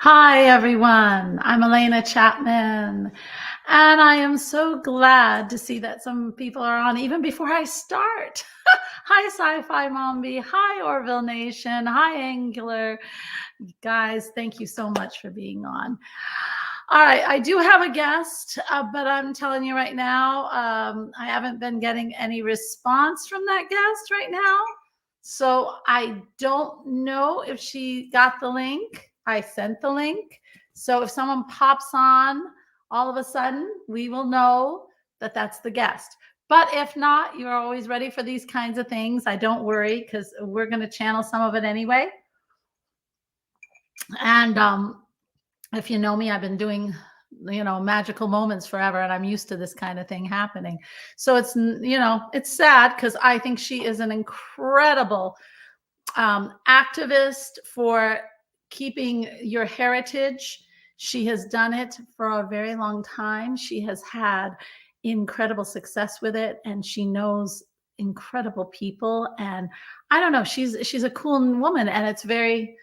Hi, everyone. I'm Elena Chapman, and I am so glad to see that some people are on even before I start. Hi, Sci-Fi Mombi. Hi, Orville Nation. Hi, Angular. Guys, thank you so much for being on. All right, I do have a guest, but I'm telling you right now, I haven't been getting any response from that guest right now. So I don't know if she got the link. I sent the link. So if someone pops on all of a sudden, we will know that that's the guest. But if not, you're always ready for these kinds of things. I don't worry because we're going to channel some of it anyway. And if you know me, I've been doing magical moments forever, and I'm used to this kind of thing happening. So it's sad because I think she is an incredible activist for keeping your heritage. She has done it for a very long time. She has had incredible success with it, and she knows incredible people. And I don't know, she's a cool woman, and it's very,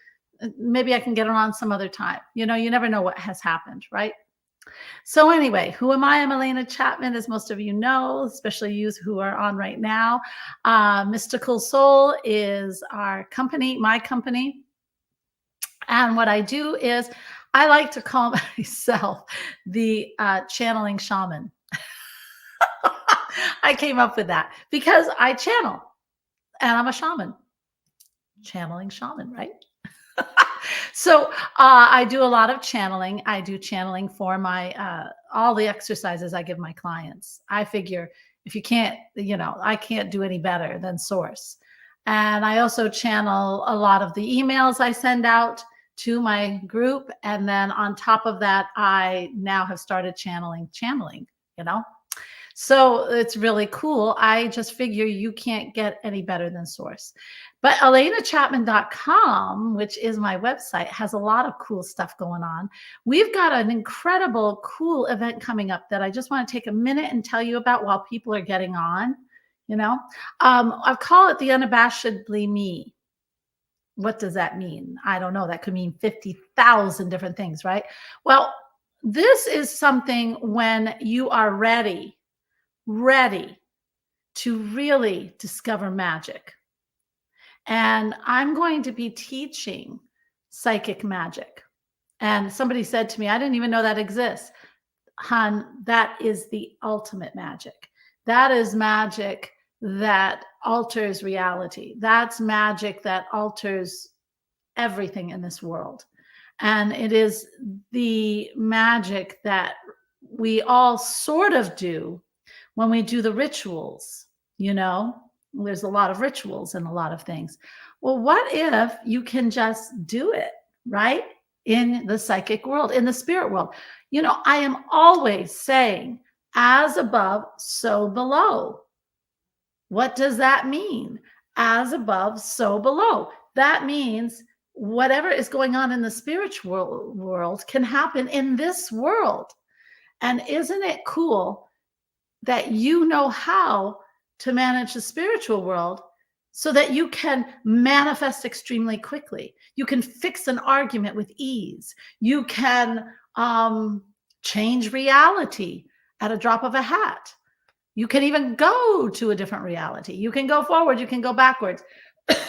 maybe I can get her on some other time. You never know what has happened, right? So anyway, who am I? I'm Elena Chapman, as most of you know, especially you who are on right now. Mystical Soul is our company, my company. And what I do is I like to call myself the channeling shaman. I came up with that because I channel and I'm a shaman, channeling shaman, right? So I do a lot of channeling. I do channeling for my all the exercises I give my clients. I figure if you can't, I can't do any better than source. And I also channel a lot of the emails I send out to my group. And then on top of that, I now have started channeling, So it's really cool. I just figure you can't get any better than source. But elenachapman.com, which is my website, has a lot of cool stuff going on. We've got an incredible, cool event coming up that I just want to take a minute and tell you about while people are getting on. I call it the Unabashedly Me. What does that mean? I don't know. That could mean 50,000 different things, right? Well, this is something when you are ready to really discover magic. And I'm going to be teaching psychic magic. And somebody said to me, I didn't even know that exists. Hun, that is the ultimate magic. That is magic that alters reality. That's magic that alters everything in this world. And it is the magic that we all sort of do when we do the rituals. There's a lot of rituals and a lot of things. Well, what if you can just do it, right? In the psychic world, in the spirit world. I am always saying, as above, so below. What does that mean? As above, so below. That means whatever is going on in the spiritual world can happen in this world. And isn't it cool that you know how to manage the spiritual world so that you can manifest extremely quickly? You can fix an argument with ease. You can change reality at a drop of a hat. You can even go to a different reality. You can go forward, you can go backwards.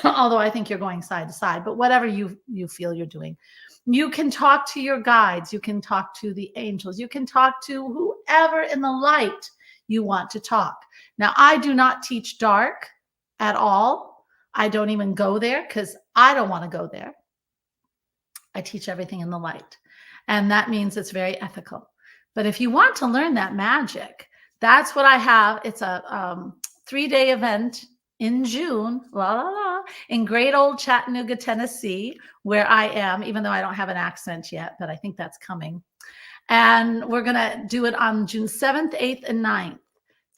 Although I think you're going side to side, but whatever you feel you're doing. You can talk to your guides, you can talk to the angels, you can talk to whoever in the light you want to talk. Now, I do not teach dark at all. I don't even go there because I don't want to go there. I teach everything in the light. And that means it's very ethical. But if you want to learn that magic, that's what I have. It's a 3-day event in June, in great old Chattanooga, Tennessee, where I am, even though I don't have an accent yet, but I think that's coming. And we're going to do it on June 7th, 8th, and 9th,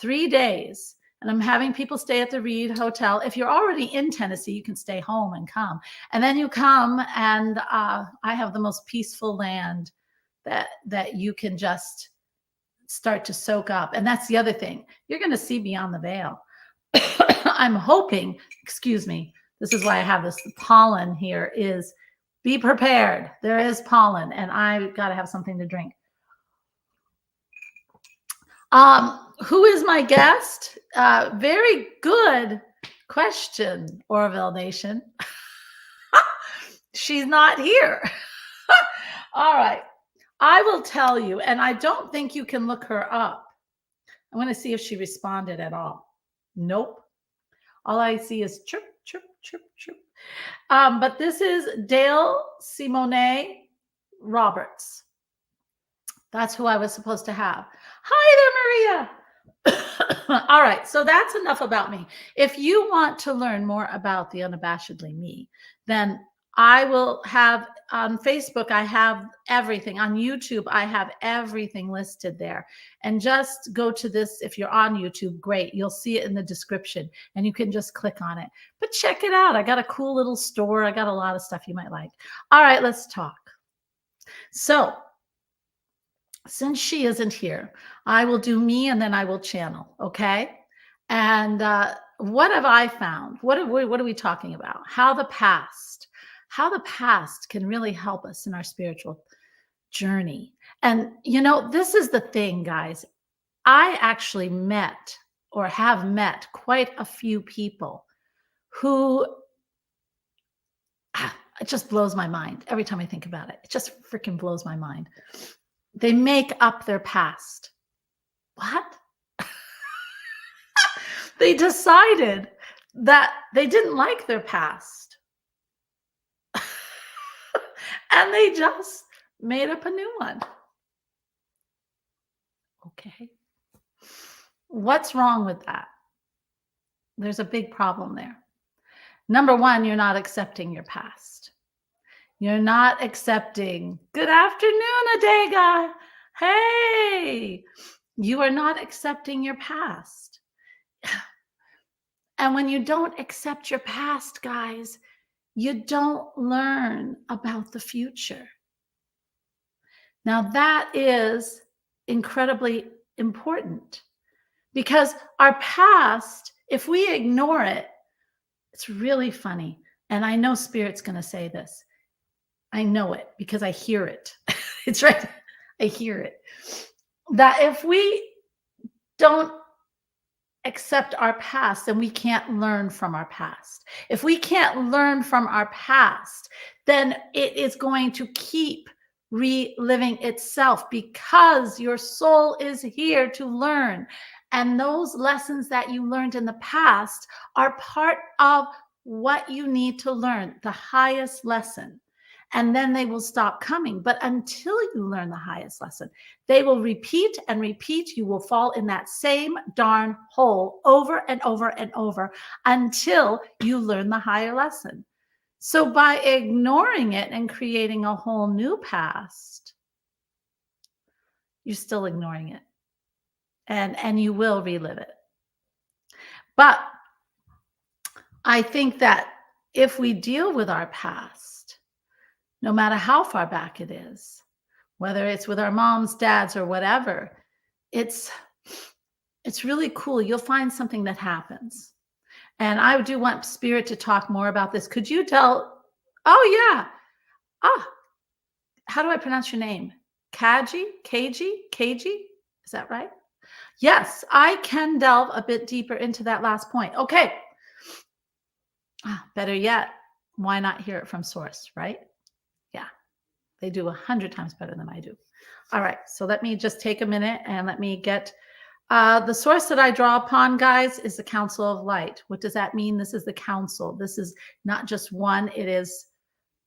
3 days. And I'm having people stay at the Reed Hotel. If you're already in Tennessee, you can stay home and come. And then you come, and I have the most peaceful land that you can just start to soak up. And that's the other thing. You're going to see beyond the veil. I'm hoping, excuse me, this is why I have this pollen here, is Be prepared. There is pollen, and I've got to have something to drink. Who is my guest? Very good question, Orville Nation. She's not here. All right. I will tell you, and I don't think you can look her up. I'm going to see if she responded at all. Nope. All I see is chirp, chirp, chirp, chirp. But this is Dale Simone Roberts. That's who I was supposed to have. Hi there, Maria. All right, so that's enough about me. If you want to learn more about the Unabashedly Me, then I will have on Facebook, I have everything. On YouTube, I have everything listed there. And just go to this. If you're on YouTube, great. You'll see it in the description and you can just click on it. But check it out. I got a cool little store. I got a lot of stuff you might like. All right, let's talk. So, since she isn't here, I will do me and then I will channel. Okay. And what have I found? What are we talking about? How the past can really help us in our spiritual journey. And, you know, this is the thing, guys. I actually met or have met quite a few people who it just blows my mind every time I think about it. It just freaking blows my mind. They make up their past. What? They decided that they didn't like their past. And they just made up a new one. Okay. What's wrong with that? There's a big problem there. Number one, you're not accepting your past. You're not accepting, good afternoon, Adega. Hey, you are not accepting your past. And when you don't accept your past, guys, you don't learn about the future. Now, that is incredibly important because our past, if we ignore it, it's really funny. And I know Spirit's going to say this. I know it because I hear it. It's right. I hear it. That if we don't accept our past, then we can't learn from our past. If we can't learn from our past, then it is going to keep reliving itself because your soul is here to learn. And those lessons that you learned in the past are part of what you need to learn, the highest lesson. And then they will stop coming. But until you learn the highest lesson, they will repeat and repeat. You will fall in that same darn hole over and over and over until you learn the higher lesson. So by ignoring it and creating a whole new past, you're still ignoring it. And you will relive it. But I think that if we deal with our past, no matter how far back it is, whether it's with our moms, dads, or whatever, it's really cool. You'll find something that happens. And I do want Spirit to talk more about this. Could you tell? Oh, yeah. How do I pronounce your name? KG? Is that right? Yes, I can delve a bit deeper into that last point. Okay. Better yet, why not hear it from source, right? Yeah, they do 100 times better than I do. All right, so let me just take a minute and let me get the source that I draw upon, guys, is the Council of Light. What does that mean? This is the council. This is not just one. It is,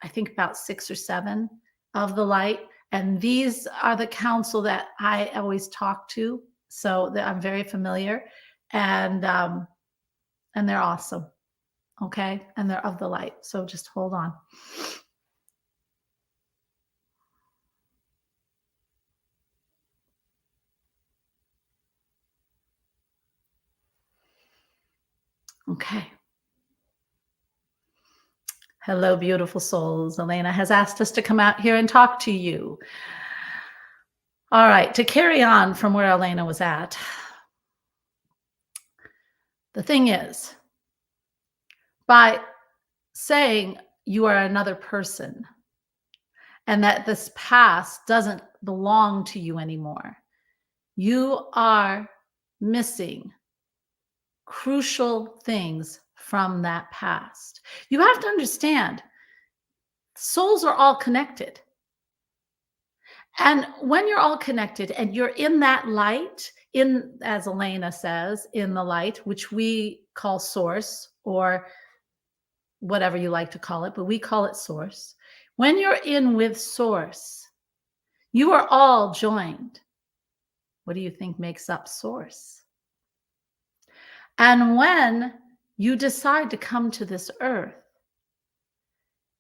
I think, about 6 or 7 of the light. And these are the council that I always talk to. So that I'm very familiar. And they're awesome. Okay. And they're of the light. So just hold on. Okay. Hello, beautiful souls. Elena has asked us to come out here and talk to you. All right. To carry on from where Elena was at. The thing is, by saying you are another person, and that this past doesn't belong to you anymore. You are missing crucial things from that past. You have to understand, souls are all connected. And when you're all connected and you're in that light, in, as Elena says, in the light, which we call source or whatever you like to call it, but we call it source. When you're in with source, you are all joined. What do you think makes up source? And when you decide to come to this earth,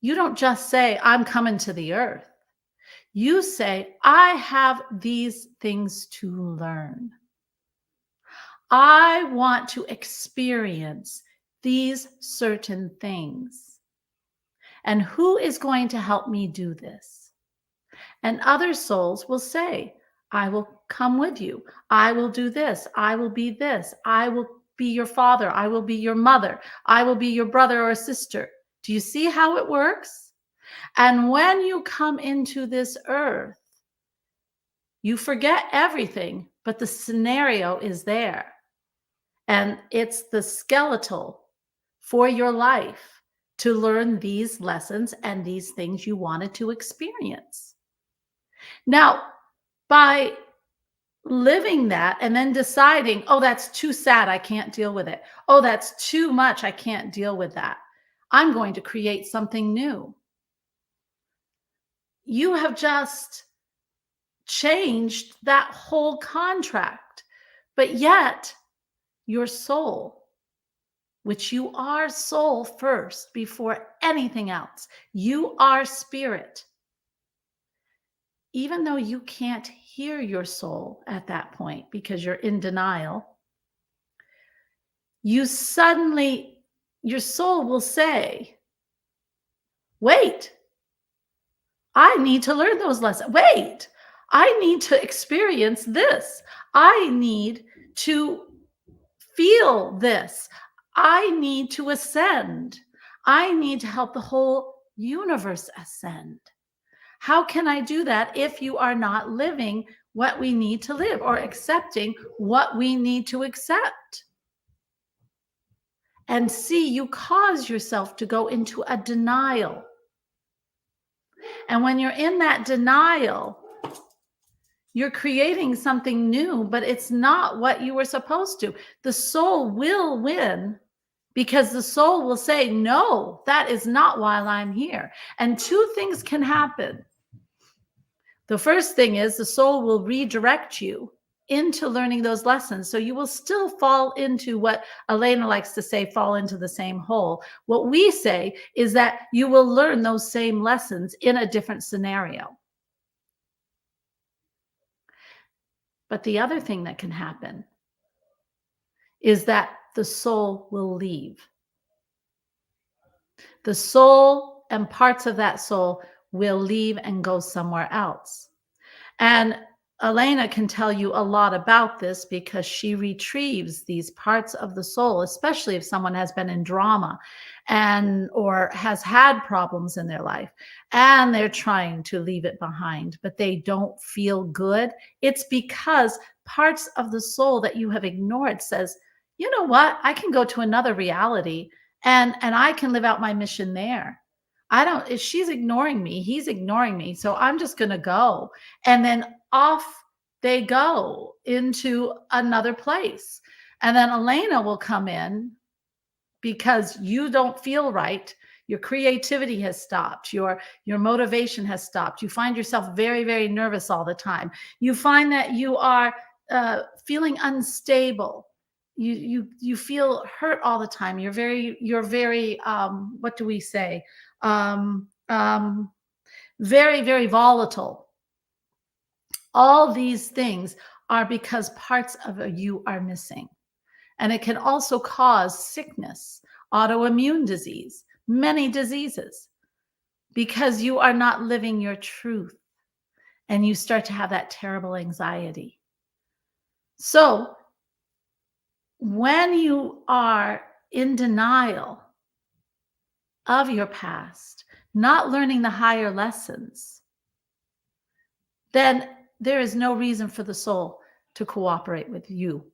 you don't just say, I'm coming to the earth. You say, I have these things to learn. I want to experience these certain things. And who is going to help me do this? And other souls will say, I will come with you. I will do this. I will be this. I will be your father. I will be your mother. I will be your brother or sister. Do you see how it works? And when you come into this earth, you forget everything, but the scenario is there. And it's the skeletal for your life to learn these lessons and these things you wanted to experience. Now, by living that and then deciding, oh, that's too sad, I can't deal with it. Oh, that's too much, I can't deal with that. I'm going to create something new. You have just changed that whole contract, but yet your soul, which you are soul first before anything else, you are spirit. Even though you can't hear your soul at that point because you're in denial, you suddenly, your soul will say, wait, I need to learn those lessons. Wait, I need to experience this. I need to feel this. I need to ascend. I need to help the whole universe ascend. How can I do that if you are not living what we need to live or accepting what we need to accept? And see, you cause yourself to go into a denial. And when you're in that denial, you're creating something new, but it's not what you were supposed to. The soul will win because the soul will say, no, that is not why I'm here. And two things can happen. The first thing is the soul will redirect you into learning those lessons. So you will still fall into what Elena likes to say, fall into the same hole. What we say is that you will learn those same lessons in a different scenario. But the other thing that can happen is that the soul will leave. The soul and parts of that soul will leave and go somewhere else. And Elena can tell you a lot about this because she retrieves these parts of the soul, especially if someone has been in drama and or has had problems in their life and they're trying to leave it behind, but they don't feel good. It's because parts of the soul that you have ignored says, you know what, I can go to another reality and I can live out my mission there. I don't, if she's ignoring me, he's ignoring me. So I'm just going to go. And then off they go into another place. And then Elena will come in because you don't feel right. Your creativity has stopped. Your motivation has stopped. You find yourself very, very nervous all the time. You find that you are feeling unstable. You feel hurt all the time. You're very what do we say? Very, very volatile. All these things are because parts of you are missing. And it can also cause sickness, autoimmune disease, many diseases, because you are not living your truth and you start to have that terrible anxiety. So when you are in denial of your past, not learning the higher lessons, then there is no reason for the soul to cooperate with you.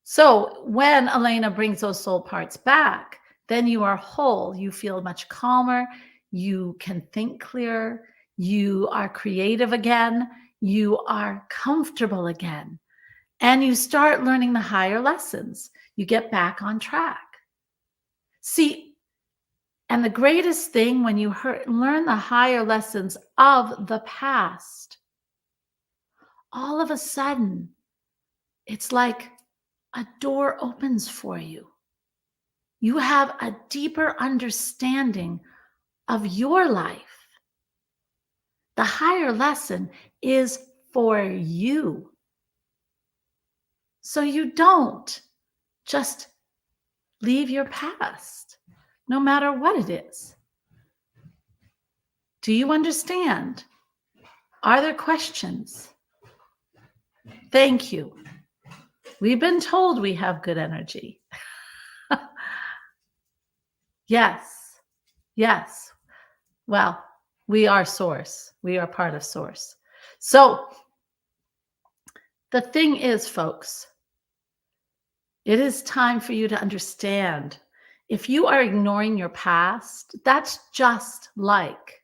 So when Elena brings those soul parts back, then you are whole. You feel much calmer. You can think clearer. You are creative again. You are comfortable again. And you start learning the higher lessons. You get back on track. See, and the greatest thing when you learn the higher lessons of the past, all of a sudden, it's like a door opens for you. You have a deeper understanding of your life. The higher lesson is for you. So you don't just leave your past, no matter what it is. Do you understand? Are there questions? Thank you. We've been told we have good energy. Yes. Yes. Well, we are source. We are part of source. So the thing is, folks, it is time for you to understand. If you are ignoring your past, that's just like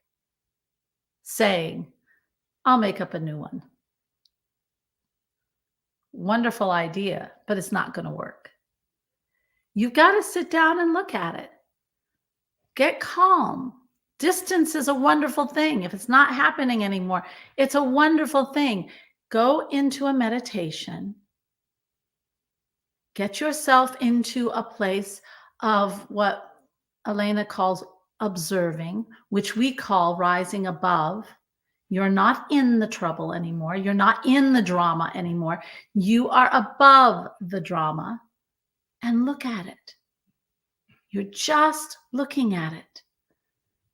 saying, I'll make up a new one. Wonderful idea, but it's not going to work. You've got to sit down and look at it. Get calm. Distance is a wonderful thing. If it's not happening anymore, it's a wonderful thing. Go into a meditation. Get yourself into a place of what Elena calls observing, which we call rising above. You're not in the trouble anymore. You're not in the drama anymore. You are above the drama, and look at it. You're just looking at it.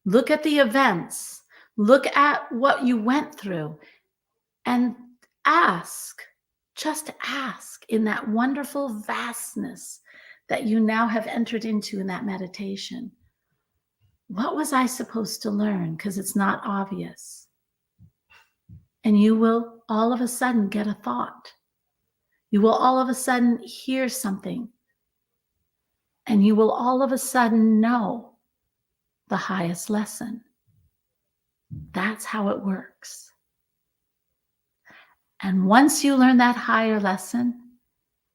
Look at the events. Look at what you went through and ask, just ask in that wonderful vastness that you now have entered into in that meditation. What was I supposed to learn? Because it's not obvious. And you will all of a sudden get a thought. You will all of a sudden hear something. And you will all of a sudden know the highest lesson. That's how it works. And once you learn that higher lesson,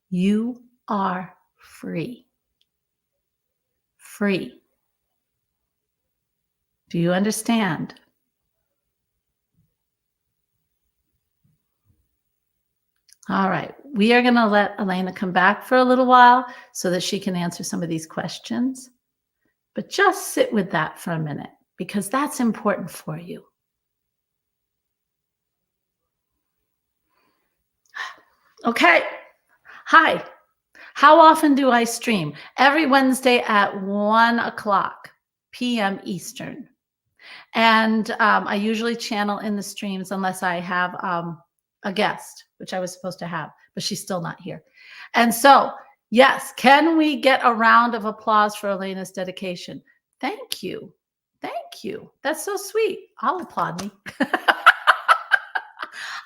you are free. Free. Do you understand? All right, we are going to let Elena come back for a little while so that she can answer some of these questions. But just sit with that for a minute because that's important for you. Okay. Hi. How often do I stream? Every Wednesday at 1:00 p.m. Eastern. And I usually channel in the streams unless I have a guest, which I was supposed to have, but she's still not here. And so, yes, can we get a round of applause for Elena's dedication? Thank you. Thank you. That's so sweet. I'll applaud me.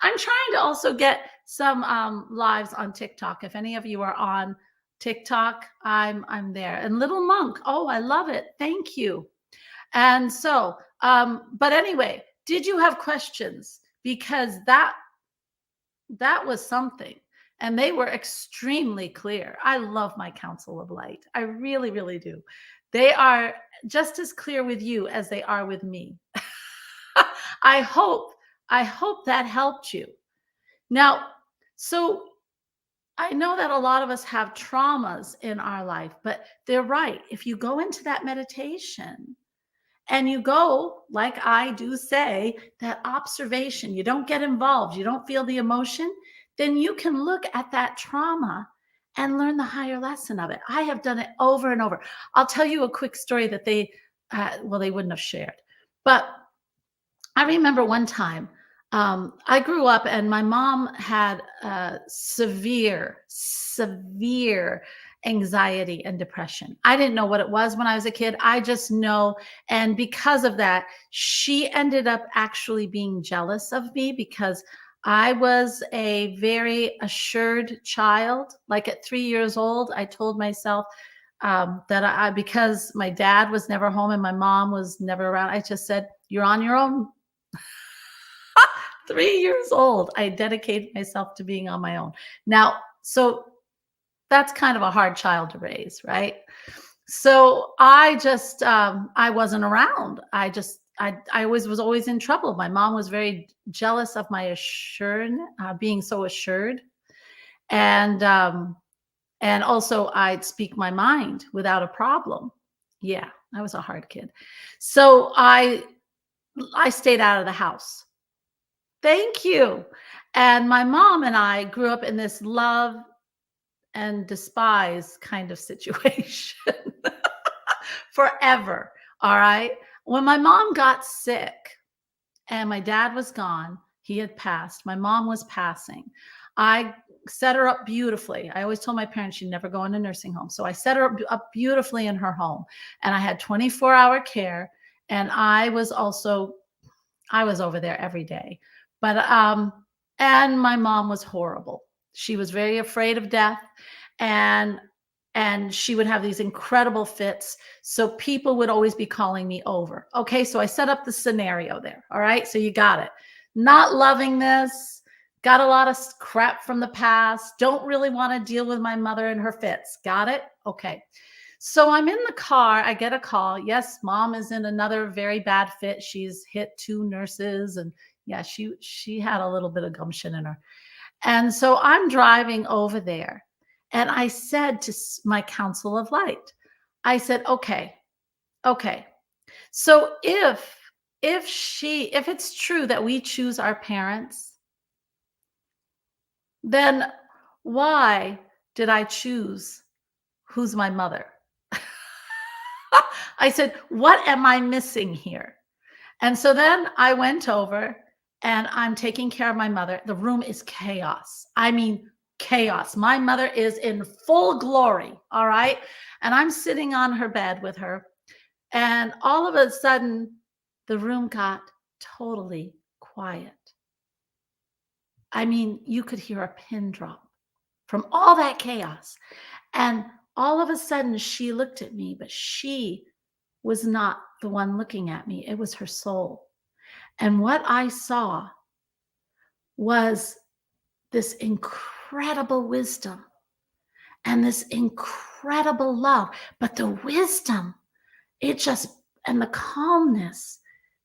I'm trying to also get some lives on TikTok. If any of you are on TikTok, I'm there. And Little Monk, oh, I love it. Thank you. And so, but anyway, did you have questions? Because that was something. And they were extremely clear. I love my Council of Light. I really, really do. They are just as clear with you as they are with me. I hope that helped you. Now, so I know that a lot of us have traumas in our life, but they're right. If you go into that meditation and you go, like I do say, that observation, you don't get involved, you don't feel the emotion, then you can look at that trauma and learn the higher lesson of it. I have done it over and over. I'll tell you a quick story that they wouldn't have shared. But I remember one time, I grew up and my mom had severe anxiety and depression. I didn't know what it was when I was a kid. I just know. And because of that, she ended up actually being jealous of me because I was a very assured child. Like at 3 years old, I told myself that because my dad was never home and my mom was never around, I just said, "You're on your own." 3 years old, I dedicated myself to being on my own. Now, so that's kind of a hard child to raise, right? So I wasn't around. I was always in trouble. My mom was very jealous of my assured, being so assured, and also I'd speak my mind without a problem. Yeah, I was a hard kid. So I stayed out of the house. Thank you. And my mom and I grew up in this love and despise kind of situation forever. All right. When my mom got sick and my dad was gone, he had passed, my mom was passing. I set her up beautifully. I always told my parents she'd never go in a nursing home. So I set her up beautifully in her home. And I had 24-hour care. And I was over there every day. But and my mom was horrible. She was very afraid of death, and she would have these incredible fits. So people would always be calling me over. Okay, so I set up the scenario there. All right, so you got it. Not loving this, got a lot of crap from the past, don't really want to deal with my mother and her fits. Got it? Okay. So I'm in the car. I get a call. Yes, mom is in another very bad fit. She's hit two nurses, and yeah, she had a little bit of gumption in her. And so I'm driving over there, and I said to my council of light, I said, "Okay, okay. So if it's true that we choose our parents, then why did I choose who's my mother?" I said, "What am I missing here?" And so then I went over and I'm taking care of my mother. The room is chaos. I mean, chaos. My mother is in full glory. All right. And I'm sitting on her bed with her. And all of a sudden, the room got totally quiet. I mean, you could hear a pin drop from all that chaos. And all of a sudden, she looked at me, but she was not the one looking at me. It was her soul. And what I saw was this incredible wisdom and this incredible love. But the wisdom, and the calmness,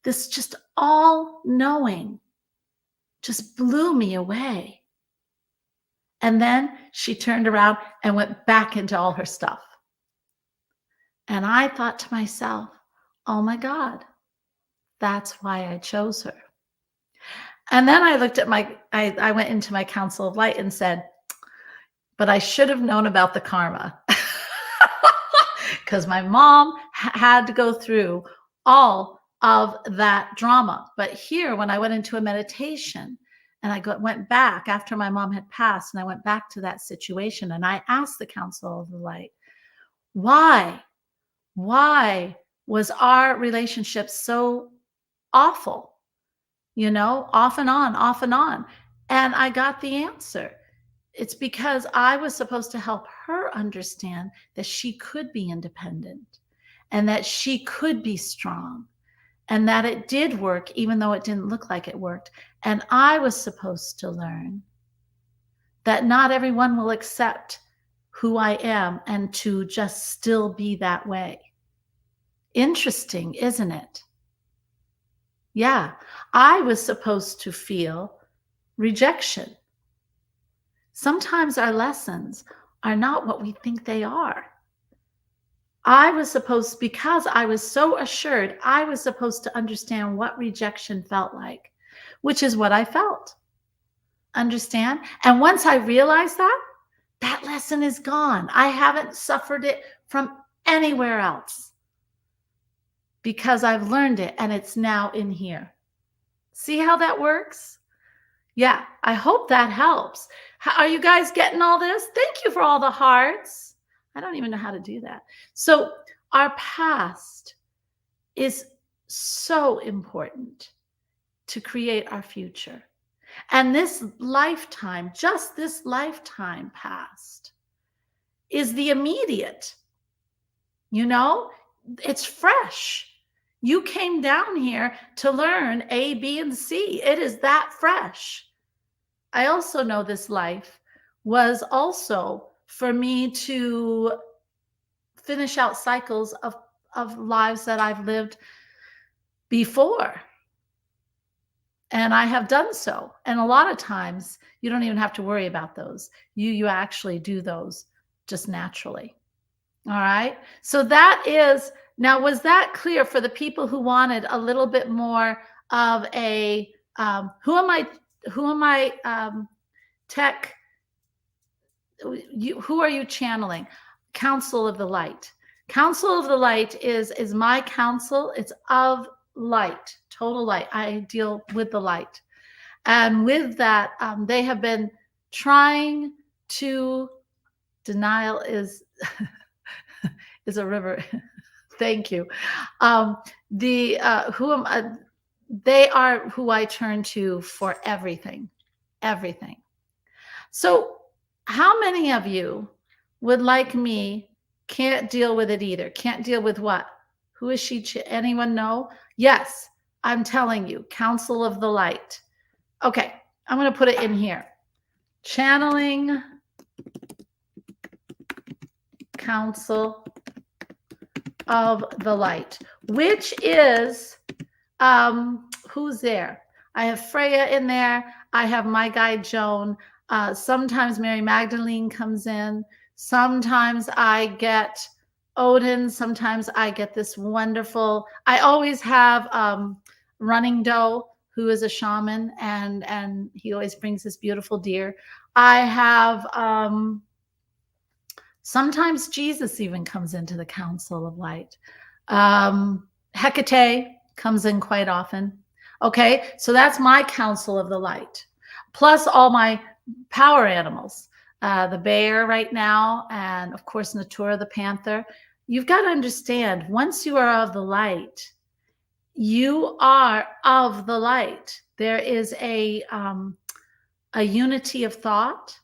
this just all knowing just blew me away. And then she turned around and went back into all her stuff. And I thought to myself, oh my God, that's why I chose her. And then I looked at I went into my council of light and said, but I should have known about the karma. Because my mom had to go through all of that drama. But here, when I went into a meditation and went back after my mom had passed, and I went back to that situation and I asked the council of the light, why was our relationship so awful? You know, off and on, off and on. And I got the answer. It's because I was supposed to help her understand that she could be independent and that she could be strong and that it did work, even though it didn't look like it worked. And I was supposed to learn that not everyone will accept who I am and to just still be that way. Interesting, isn't it? Yeah, I was supposed to feel rejection. Sometimes our lessons are not what we think they are. Because I was so assured, I was supposed to understand what rejection felt like, which is what I felt. Understand? And once I realized that lesson is gone. I haven't suffered it from anywhere else because I've learned it and it's now in here. See how that works? Yeah, I hope that helps. Are you guys getting all this? Thank you for all the hearts. I don't even know how to do that. So our past is so important to create our future. And this lifetime, just this lifetime past, is the immediate. You know, it's fresh. You came down here to learn A, B, and C. It is that fresh. I also know this life was also for me to finish out cycles of lives that I've lived before. And I have done so. And a lot of times you don't even have to worry about those. You actually do those just naturally. All right. So that is, now, was that clear for the people who wanted a little bit more of a, who am I, tech, who are you channeling? Council of the Light. Council of the Light is my council. It's of light, total light. I deal with the light. And with that, they have been trying to, denial is is a river. Thank you. They are who I turn to for everything, everything. So how many of you would, like me, can't deal with it either? Can't deal with what? Who is she? Anyone know? Yes, I'm telling you, Council of the Light. Okay, I'm going to put it in here. Channeling Council of the Light, which is, who's there? I have Freya in there. I have my guide Joan. Sometimes Mary Magdalene comes in. Sometimes I get Odin. Sometimes I get this wonderful, I always have Running Doe, who is a shaman, and he always brings this beautiful deer. I have sometimes Jesus even comes into the Council of Light. Hecate comes in quite often. Okay, so that's my Council of the Light, plus all my power animals, the bear right now, and of course Natura the panther. You've got to understand, once you are of the light, you are of the light. There is a unity of thought,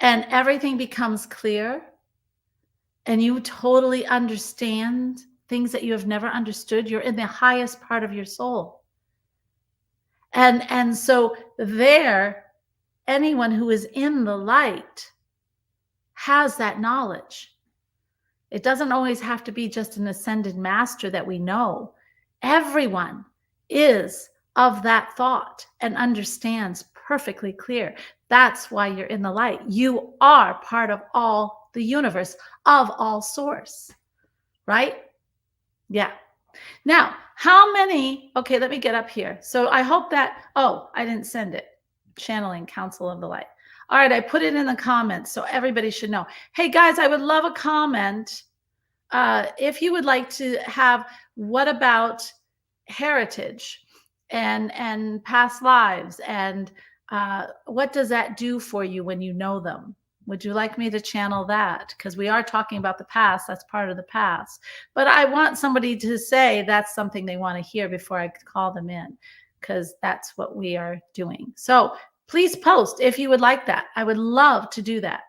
and everything becomes clear, and you totally understand things that you have never understood. You're in the highest part of your soul. And so there, anyone who is in the light has that knowledge. It doesn't always have to be just an ascended master that we know. Everyone is of that thought and understands perfectly clear. That's why you're in the light. You are part of all the universe, of all source, right? Yeah. Now, how many, okay, let me get up here. So I hope that, oh, I didn't send it. Channeling Council of the Light. All right, I put it in the comments so everybody should know. Hey guys, I would love a comment. If you would like to have, what about heritage and past lives, and what does that do for you when you know them? Would you like me to channel that? Because we are talking about the past. That's part of the past. But I want somebody to say that's something they want to hear before I call them in, because that's what we are doing. So please post if you would like that. I would love to do that.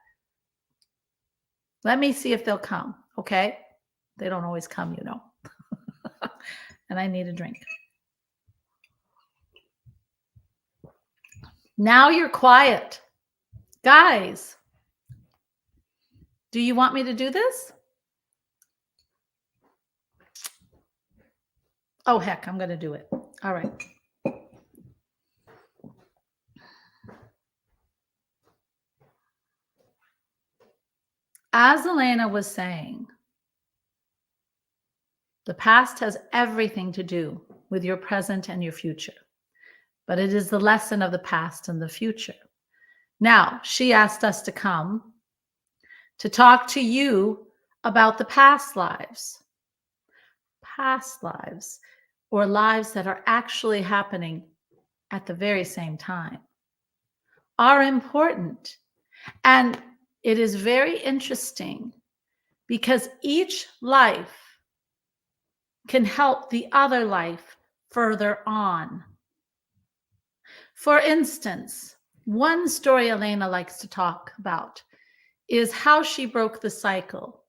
Let me see if they'll come, okay? They don't always come, you know. And I need a drink. Now you're quiet. Guys, do you want me to do this? Oh, heck, I'm going to do it. All right. As Elena was saying, the past has everything to do with your present and your future, but it is the lesson of the past and the future. Now, she asked us to come to talk to you about the past lives, or lives that are actually happening at the very same time, are important. And it is very interesting because each life can help the other life further on. For instance, one story Elena likes to talk about is how she broke the cycle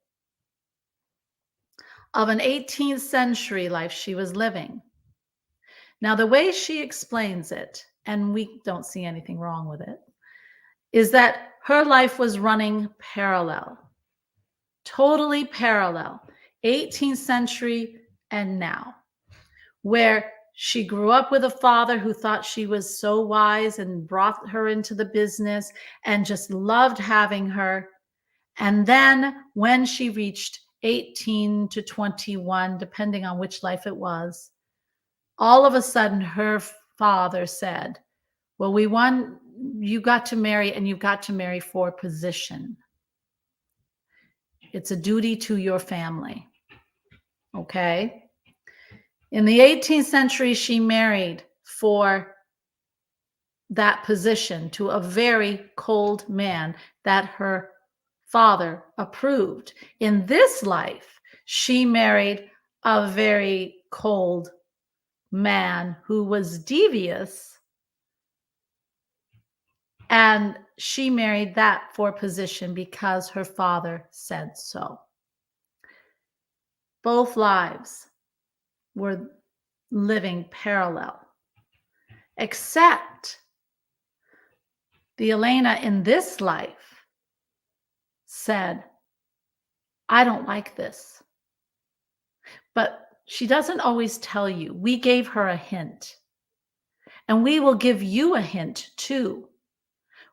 of an 18th century life she was living. Now, the way she explains it, and we don't see anything wrong with it, is that her life was running parallel, totally parallel, 18th century and now, where she grew up with a father who thought she was so wise and brought her into the business and just loved having her. And then when she reached 18 to 21, depending on which life it was, all of a sudden her father said, well, you got to marry, and you've got to marry for position. It's a duty to your family. Okay. In the 18th century, she married for that position to a very cold man that her father approved. In this life, she married a very cold man who was devious, and she married that for position because her father said so. Both lives were living parallel, except the Elena in this life said, I don't like this. But she doesn't always tell you. We gave her a hint. And we will give you a hint too.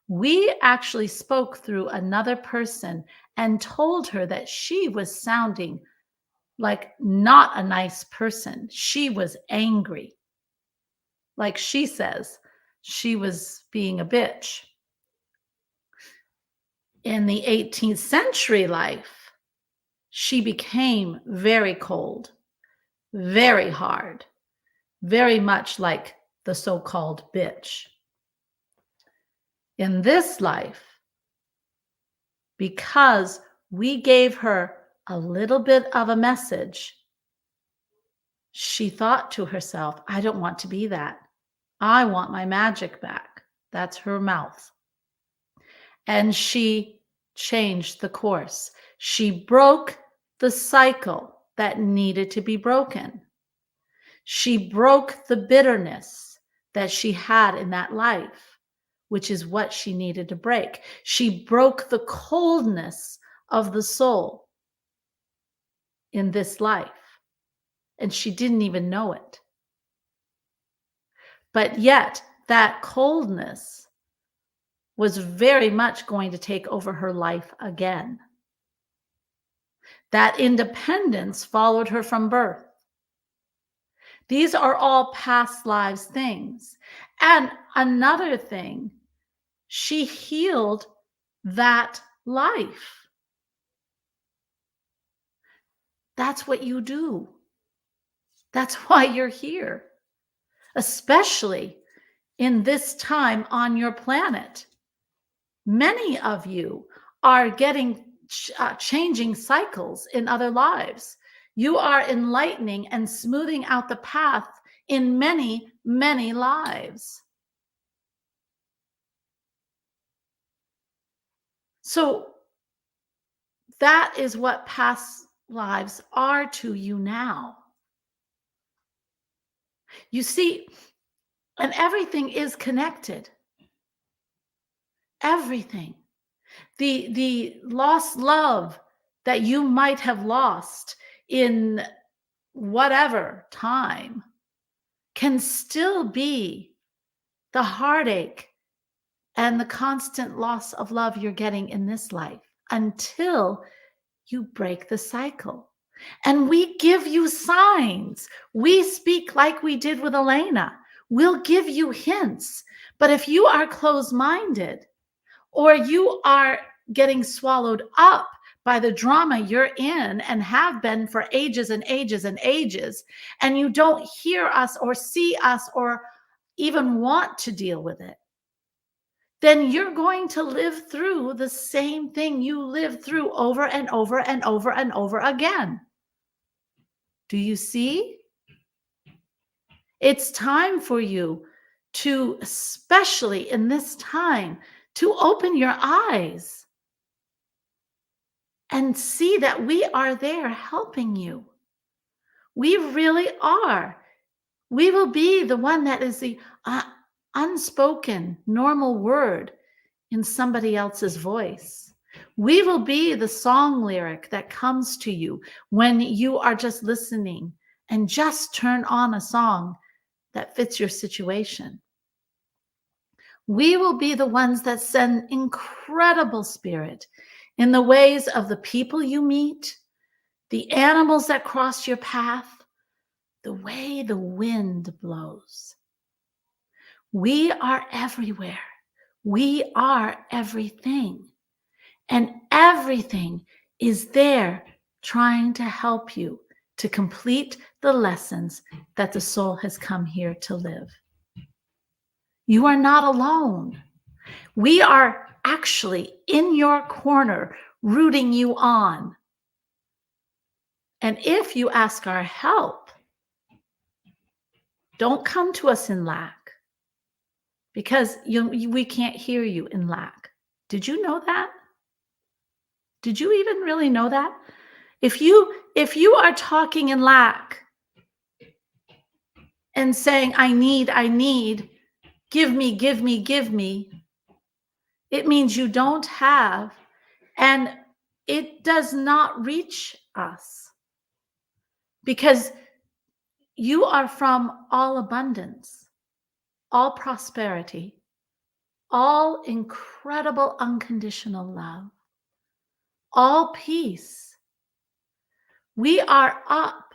We actually spoke through another person and told her that she was sounding like not a nice person. She was angry. Like she says, she was being a bitch. In the 18th century life, she became very cold, very hard, very much like the so-called bitch. In this life, because we gave her a little bit of a message, she thought to herself, I don't want to be that. I want my magic back. That's her mouth. And she changed the course. She broke the cycle that needed to be broken. She broke the bitterness that she had in that life, which is what she needed to break. She broke the coldness of the soul in this life, and she didn't even know it. But yet, that coldness was very much going to take over her life again. That independence followed her from birth. These are all past lives things. And another thing, she healed that life. That's what you do. That's why you're here, especially in this time on your planet. Many of you are getting changing cycles in other lives. You are enlightening and smoothing out the path in many, many lives. So that is what past lives are to you now. You see, and everything is connected. Everything. The lost love that you might have lost in whatever time can still be the heartache and the constant loss of love you're getting in this life until you break the cycle. And we give you signs. We speak like we did with Elena. We'll give you hints. But if you are closed-minded, or you are getting swallowed up by the drama you're in and have been for ages and ages and ages, and you don't hear us or see us or even want to deal with it, then you're going to live through the same thing you lived through over and over and over and over again. Do you see? It's time for you to, especially in this time, to open your eyes and see that we are there helping you. We really are. We will be the one that is the unspoken, normal word in somebody else's voice. We will be the song lyric that comes to you when you are just listening and just turn on a song that fits your situation. We will be the ones that send incredible spirit in the ways of the people you meet, the animals that cross your path, the way the wind blows. We are everywhere. We are everything. And everything is there trying to help you to complete the lessons that the soul has come here to live. You are not alone. We are actually in your corner, rooting you on. And if you ask our help, don't come to us in lack, because we can't hear you in lack. Did you know that? Did you even really know that? If you are talking in lack and saying, I need, give me, give me, give me, it means you don't have, and it does not reach us, because you are from all abundance, all prosperity, all incredible unconditional love, all peace. We are up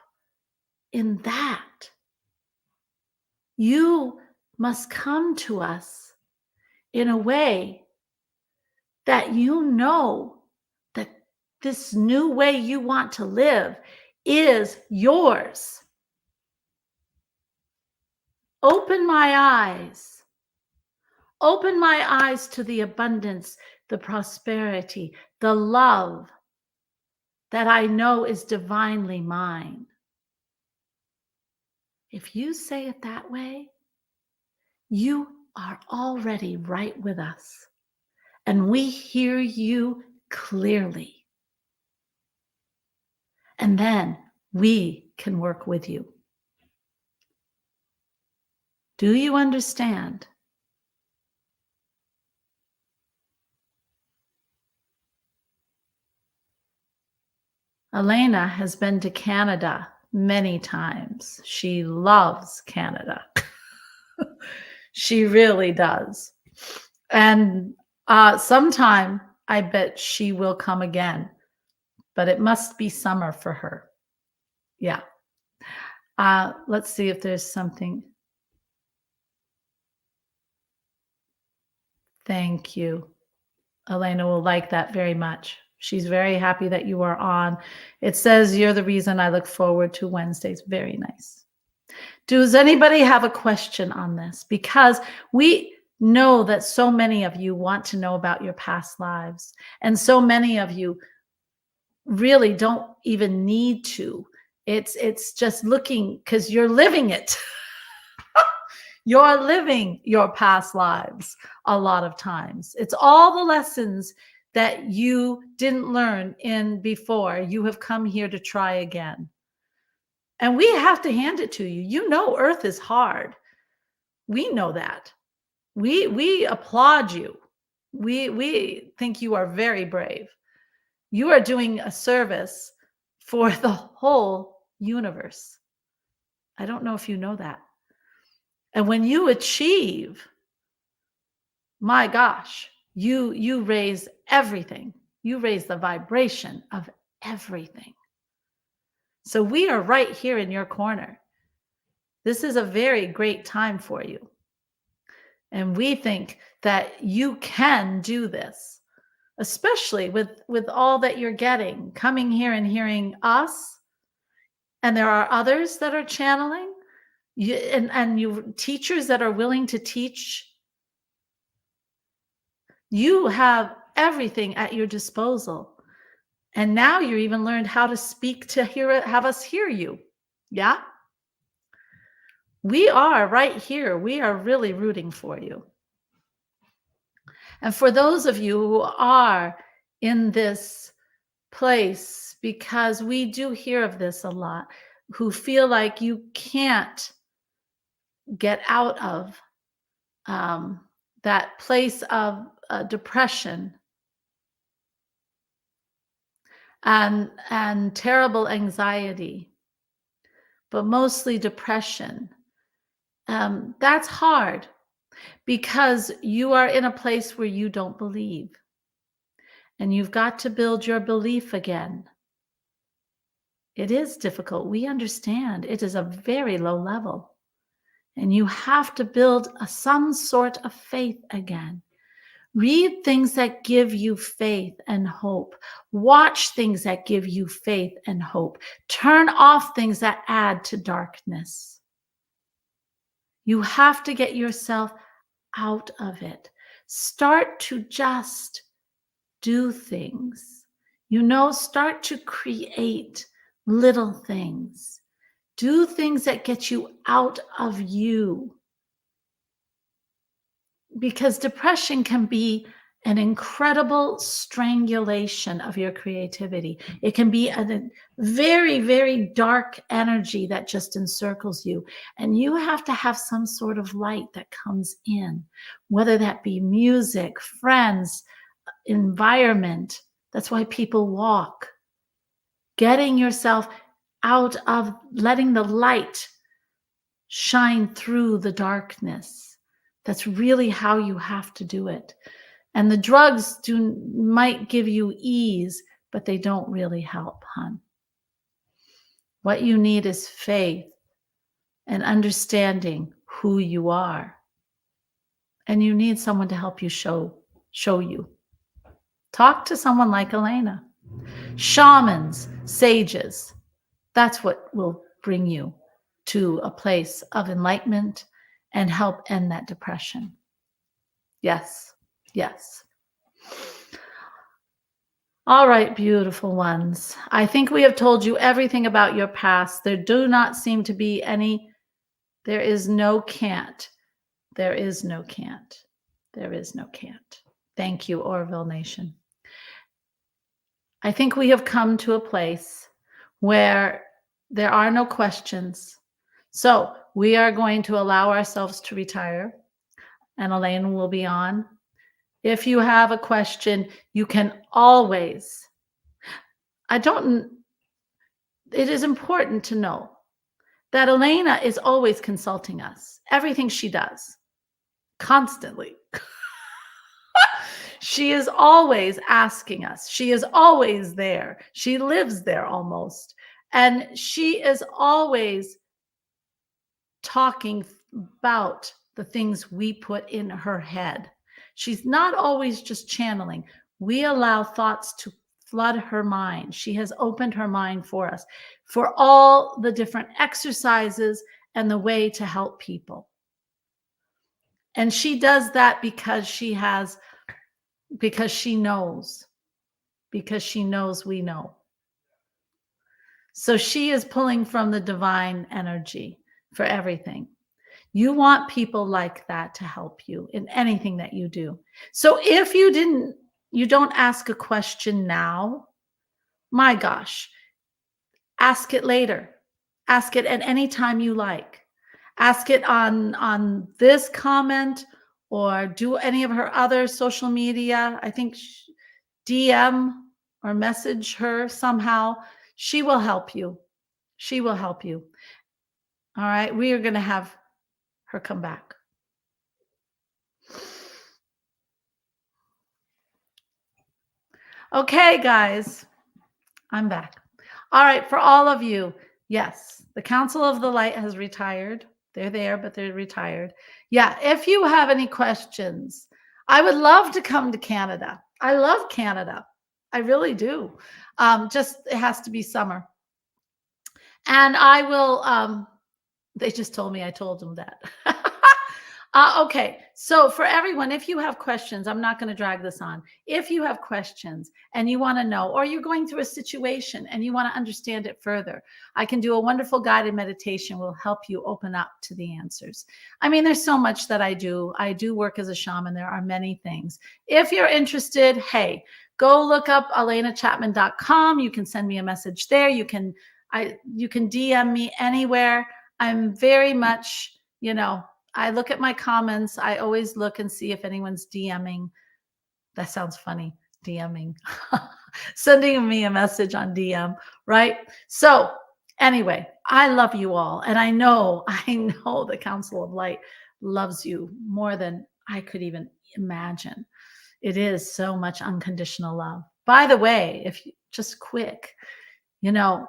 in that. You must come to us in a way that you know that this new way you want to live is yours. Open my eyes. Open my eyes to the abundance, the prosperity, the love that I know is divinely mine. If you say it that way, you are already right with us, and we hear you clearly. And then we can work with you. Do you understand? Elena has been to Canada many times. She loves Canada. She really does. And sometime I bet she will come again, but it must be summer for her. Yeah. Let's see if there's something. Thank you. Elena will like that very much. She's very happy that you are on. It says you're the reason I look forward to Wednesdays. Very nice. Does anybody have a question on this? Because we know that so many of you want to know about your past lives, and so many of you really don't even need to. It's just looking, because you're living it. You're living your past lives a lot of times. It's all the lessons that you didn't learn in before. You have come here to try again. And we have to hand it to you. You know, Earth is hard. We know that. We applaud you. We think you are very brave. You are doing a service for the whole universe. I don't know if you know that. And when you achieve, my gosh, you raise everything. You raise the vibration of everything. So we are right here in your corner. This is a very great time for you. And we think that you can do this, especially with all that you're getting, coming here and hearing us. And there are others that are channeling, you teachers that are willing to teach You have everything at your disposal. And now you're even learned how to speak to have us hear you. Yeah? We are right here. We are really rooting for you. And for those of you who are in this place, because we do hear of this a lot, who feel like you can't get out of that place of depression and terrible anxiety, but mostly depression. That's hard because you are in a place where you don't believe, and you've got to build your belief again. It is difficult. We understand it is a very low level, and you have to build some sort of faith again. Read things that give you faith and hope. Watch things that give you faith and hope. Turn off things that add to darkness. You have to get yourself out of it. Start to just do things. Start to create little things. Do things that get you out of you. Because depression can be an incredible strangulation of your creativity. It can be a very, very dark energy that just encircles you. And you have to have some sort of light that comes in, whether that be music, friends, environment. That's why people walk. Getting yourself out of letting the light shine through the darkness. That's really how you have to do it. And the drugs might give you ease, but they don't really help, hon. What you need is faith and understanding who you are. And you need someone to help you show you. Talk to someone like Elena. Shamans, sages. That's what will bring you to a place of enlightenment and help end that depression. Yes, yes. All right, beautiful ones. I think we have told you everything about your past. There do not seem to be there is no can't. There is no can't. There is no can't. Thank you, Orville Nation. I think we have come to a place where there are no questions. So we are going to allow ourselves to retire, and Elaine will be on. If you have a question, you can always, it is important to know that Elena is always consulting us, everything she does, constantly. She is always asking us. She is always there. She lives there almost. And she is always talking about the things we put in her head. She's not always just channeling. We allow thoughts to flood her mind. She has opened her mind for us for all the different exercises and the way to help people. And she does that because she knows we know. So she is pulling from the divine energy for everything. You want people like that to help you in anything that you do. So if you don't ask a question now, my gosh, ask it later. Ask it at any time you like. Ask it on this comment or do any of her other social media. I think DM or message her somehow. She will help you. She will help you. All right. We are going to have her come back. Okay, guys, I'm back. All right, for all of you, yes, the Council of the Light has retired. They're there, but they're retired. Yeah, if you have any questions, I would love to come to Canada. I love Canada. I really do. Just it has to be summer. And I will, they just told me I told them that. Okay. So for everyone, if you have questions, I'm not going to drag this on. If you have questions and you want to know, or you're going through a situation and you want to understand it further, I can do a wonderful guided meditation will help you open up to the answers. I mean, there's so much that I do. I do work as a shaman. There are many things. If you're interested, hey, go look up alenachapman.com. You can send me a message there. You can DM me anywhere. I'm very much, I look at my comments. I always look and see if anyone's DMing. That sounds funny, DMing. Sending me a message on DM, right? So anyway, I love you all. And I know the Council of Light loves you more than I could even imagine. It is so much unconditional love. By the way, if you just quick, you know,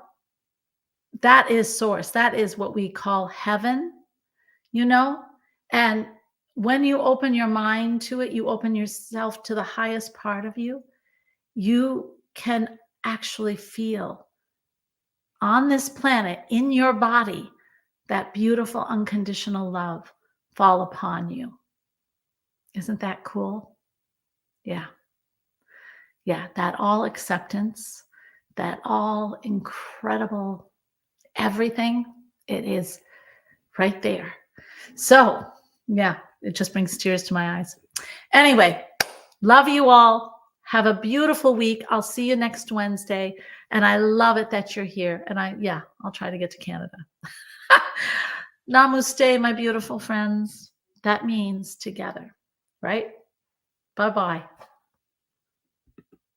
that is source. That is what we call heaven, you know? And when you open your mind to it, you open yourself to the highest part of you, you can actually feel on this planet, in your body, that beautiful unconditional love fall upon you. Isn't that cool? Yeah. Yeah. That all acceptance, that all incredible everything, it is right there. So, yeah, it just brings tears to my eyes. Anyway, love you all. Have a beautiful week. I'll see you next Wednesday. And I love it that you're here. And I'll try to get to Canada. Namaste, my beautiful friends. That means together, right? Bye bye.